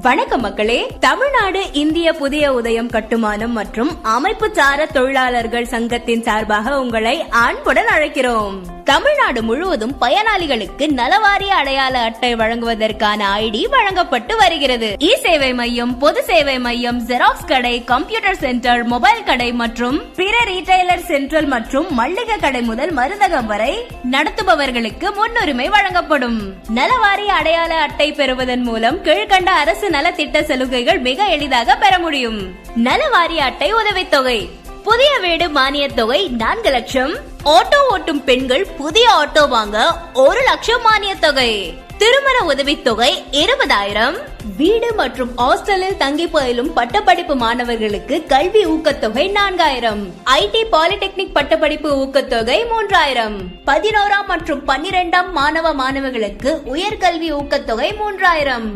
வணக்கம் மக்களே. தமிழ்நாடு இந்திய புதிய உதயம் கட்டுமானம் மற்றும் அமைப்பு சாரா தொழிலாளர்கள் சங்கத்தின் சார்பாக உங்களை அன்புடன் அழைக்கிறோம். தமிழ்நாடு முழுவதும் பயனாளிகளுக்கு நலவாரிய அடையாள அட்டை வழங்குவதற்கான ஐடி வழங்கப்பட்டு வருகிறது. இ சேவை மையம், பொது சேவை மையம், ஜெராக்ஸ் கடை, கம்ப்யூட்டர் சென்டர், மொபைல் கடை மற்றும் பிற ரீட்டைலர் சென்ட்ரல் மற்றும் மல்லிகை கடை முதல் மருந்தகம் வரை நடத்துபவர்களுக்கு முன்னுரிமை வழங்கப்படும். நலவாரிய அடையாள அட்டை பெறுவதன் மூலம் கீழ்கண்ட அரசு நலத்திட்ட சலுகைகள் மிக எளிதாக பெற முடியும். நலவாரிய அட்டை உதவித்தொகை: புதிய வீடு மானிய தொகை 4 லட்சம். ஆட்டோ ஓட்டும் பெண்கள் புதிய ஆட்டோ வாங்க 1 லட்சம் மானிய தொகை. திருமண உதவித்தொகை 20,000. வீடு மற்றும் ஹாஸ்டலில் தங்கி பயிலும் பட்டப்படிப்பு மாணவர்களுக்கு கல்வி ஊக்கத்தொகை 4,000. ஐடி பாலிடெக்னிக் பட்டப்படிப்பு ஊக்கத்தொகை 3,000. 11ஆம் மற்றும் 12ஆம் மாணவ மாணவர்களுக்கு உயர்கல்வி ஊக்கத்தொகை 3,000.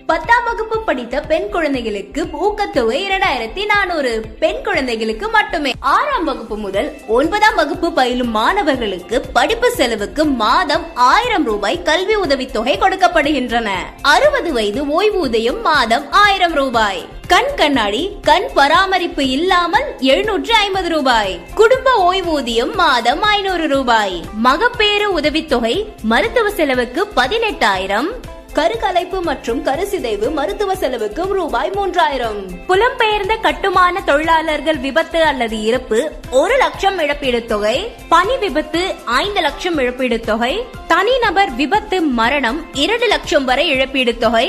10ஆம் வகுப்பு படித்த பெண் குழந்தைகளுக்கு ஊக்கத்தொகை 2,400 பெண் குழந்தைகளுக்கு மட்டுமே. 6ஆம் வகுப்பு முதல் 9ஆம் வகுப்பு பயிலும் மாணவர்களுக்கு படிப்பு செலவுக்கு மாதம் 1,000 ரூபாய் கல்வி உதவித்தொகை கொடுக்கப்படுகின்றன. 60 வயது ஓய்வூதியம் மாதம் 1,000 ரூபாய். கண் கண்ணாடி, கண் பராமரிப்பு இல்லாமல் 750 ரூபாய். குடும்ப ஓய்வூதியம் மாதம் 500 ரூபாய். மகப்பேறு உதவித்தொகை மருத்துவ செலவுக்கு 18,000. கருக்கலைப்பு மற்றும் கருசிதைவு மருத்துவ செலவுக்கு ரூபாய் 3,000. புலம்பெயர்ந்த கட்டுமான தொழிலாளர்கள் விபத்து அல்லது இறப்பு 1 லட்சம் இழப்பீடு தொகை. பணி விபத்து 5 லட்சம் இழப்பீடு தொகை. தனிநபர் விபத்து மரணம் 2 லட்சம் வரை இழப்பீடு தொகை.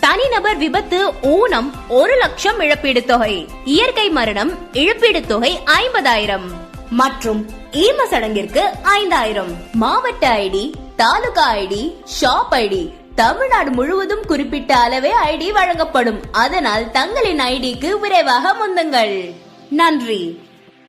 தனிநபர் விபத்து ஊனம் 1 லட்சம் இழப்பீடு தொகை. இயற்கை மரணம் இழப்பீடு தொகை 50,000 மற்றும் ஈம சடங்கிற்கு 5,000. மாவட்ட ஐடி, தாலுகா ஐடி, ஷாப் ஐடி, தமிழ்நாடு முழுவதும் குறிப்பிட்ட அளவே ஐடி வழங்கப்படும். அதனால் தங்களின் ஐடிக்கு விரைவாக முந்துங்கள். நன்றி.